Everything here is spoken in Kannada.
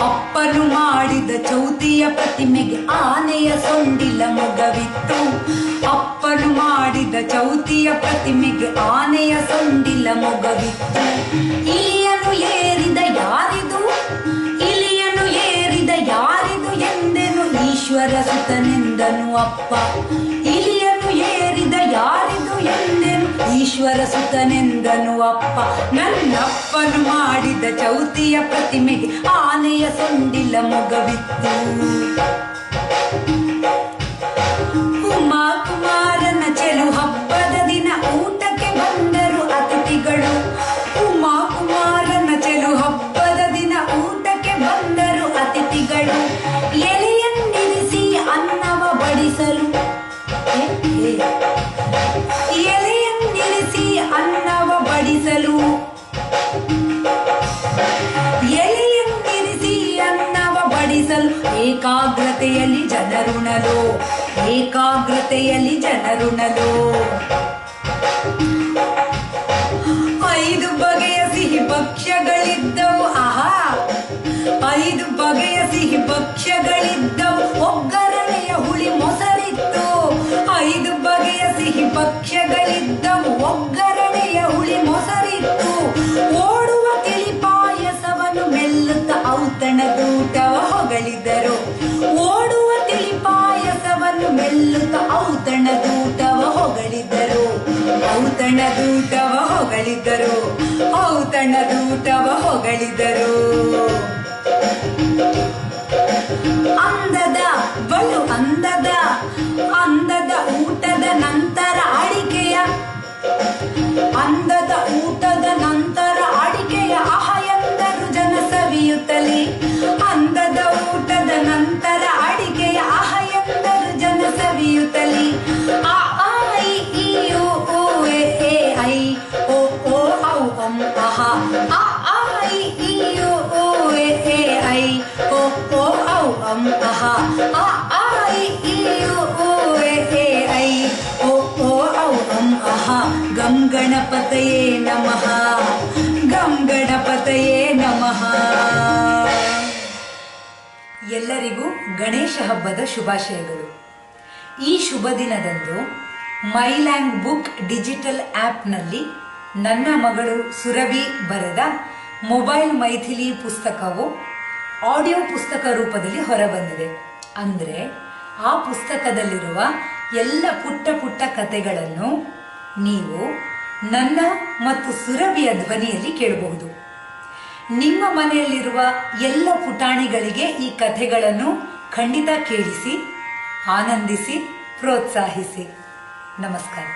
ಅಪ್ಪನು ಮಾಡಿದ ಚೌತಿಯ ಪ್ರತಿಮೆಗೆ ಆನೆಯ ಸೊಂಡಿಲ ಮೊಗವಿತ್ತು. ಅಪ್ಪನು ಮಾಡಿದ ಚೌತಿಯ ಪ್ರತಿಮೆಗೆ ಆನೆಯ ಸೊಂಡಿಲ ಮೊಗವಿತ್ತು. ಇಲಿಯನು ಏರಿದ ಯಾರಿದು, ಇಲಿಯನು ಏರಿದ ಯಾರಿದು ಎಂದೆನು ಈಶ್ವರ ಸುತನೆಂದನು ಅಪ್ಪ. ಇಲಿಯನು ಏರಿದ ಯಾರಿದು ಎಂದೆನು ಈಶ್ವರ ಸುತನೆಂದನು ಅಪ್ಪ. ನನ್ನಪ್ಪನು ಮಾಡಿದ ಚೌತಿಯ ಪ್ರತಿಮೆಗೆ ಆನೆಯ ಸೊಂಡಿಲ ಮೊಗವಿತ್ತು. ಉಮಾ ಕುಮಾರನ ಚೆಲು ಹಬ್ಬದ ದಿನ ಊಟಕ್ಕೆ ಬಂದರು ಅತಿಥಿಗಳು. ಉಮಾ ಕುಮಾರನ ಚೆಲು ಹಬ್ಬದ ದಿನ ಊಟಕ್ಕೆ ಬಂದರು ಅತಿಥಿಗಳು. ಎಲೆಯನ್ನಿರಿಸಿ ಅನ್ನವ ಬಡಿಸಲು, ಎಲೆಯನ್ನಿರಿಸಿ ಅನ್ನವ ಬಡಿಸಲು, ಎಲೆಯನ್ನಿರಿಸಿ ಅನ್ನವ ಬಡಿಸಲು ಏಕಾಗ್ರತೆಯಲ್ಲಿ ಜನರುಣಲು, ಏಕಾಗ್ರತೆಯಲ್ಲಿ ಜನರುಣಲು. 5 ಬಗೆಯ ಸಿಹಿ ಭಕ್ಷ್ಯಗಳಿದ್ದವು. ಆಹಾ, 5 ಬಗೆಯ ಸಿಹಿ ಭಕ್ಷ್ಯಗಳಿದ್ದವು. ಒಗ್ಗರಣೆಯ ಹುಳಿ ಮೊಸರಿತ್ತು. 5 ಬಗೆಯ ಸಿಹಿ ಭಕ್ಷ್ಯಗಳಿದ್ದವು. ಒಗ್ಗರಣೆಯ ಹುಳಿ ಮೊಸರಿತ್ತು. ಓಡುವ ತಿಳಿ ಪಾಯಸವನ್ನು ಮೆಲ್ಲುತ್ತ ಔತಣದೂಟವ ಹೊಗಳಿದರು. ಓಡುವ ತಿಳಿ ಪಾಯಸವನ್ನು ಮೆಲ್ಲುತ್ತ ಔತಣದೂಟವ ಹೊಗಳಿದರು. ಔತಣದೂಟವ ಹೊಗಳಿದರು. ಔತಣದೂಟವ ಹೊಗಳಿದರು. ಅಂದದ ಬಲು ಅಂದದ ಅಂದದ ಊಟದ ನಂತರ ಅಡಿಕೆಯ, ಅಂದದ ಊಟದ ನಂತರ ಅಡಿಕೆಯ ಆಹ ಎಂದರು ಜನ ಸವಿಯುತ್ತಲೇ. ಅಂದದ ಊಟದ ನಂತರ ಅಡಿಕೆಯ ಆಹ ಎಂದರು ಜನ ಸವಿಯುತ್ತಲೇ. ಆ ಐ ಈ ಓ ಎ ಐ ಓ ಓ ಔ ಅಂ ಅಹ. ಆ ಐ ಈ ಓ ಎ ಐ ಓ ಓ ಔ ಅಂ ಅಹ. ಆ ಐ ಈ ಓ ಎ ಐ ಓ ಓ ಔ ಅಂ ಅಹ. ಗಂ ಗಣಪತಯೇ ನಮಃ, ಗಂ ಗಣಪತಯೇ ನಮಃ. ಎಲ್ಲರಿಗೂ ಗಣೇಶ ಹಬ್ಬದ ಶುಭಾಶಯಗಳು. ಈ ಶುಭ ದಿನದಂದು ಮೈಲ್ಯಾಂಗ್ ಬುಕ್ ಡಿಜಿಟಲ್ ಆ್ಯಪ್ನಲ್ಲಿ ನನ್ನ ಮಗಳು ಸುರಭಿ ಬರೆದ ಮೊಬೈಲ್ ಮೈಥಿಲಿ ಪುಸ್ತಕವು ಆಡಿಯೋ ಪುಸ್ತಕ ರೂಪದಲ್ಲಿ ಹೊರಬಂದಿದೆ. ಅಂದರೆ ಆ ಪುಸ್ತಕದಲ್ಲಿರುವ ಎಲ್ಲ ಪುಟ್ಟ ಪುಟ್ಟ ಕಥೆಗಳನ್ನು ನೀವು ನನ್ನ ಮತ್ತು ಸುರಭಿಯ ಧ್ವನಿಯಲ್ಲಿ ಕೇಳಬಹುದು. ನಿಮ್ಮ ಮನೆಯಲ್ಲಿರುವ ಎಲ್ಲ ಪುಟಾಣಿಗಳಿಗೆ ಈ ಕಥೆಗಳನ್ನು ಖಂಡಿತ ಕೇಳಿಸಿ, ಆನಂದಿಸಿ, ಪ್ರೋತ್ಸಾಹಿಸಿ. ನಮಸ್ಕಾರ.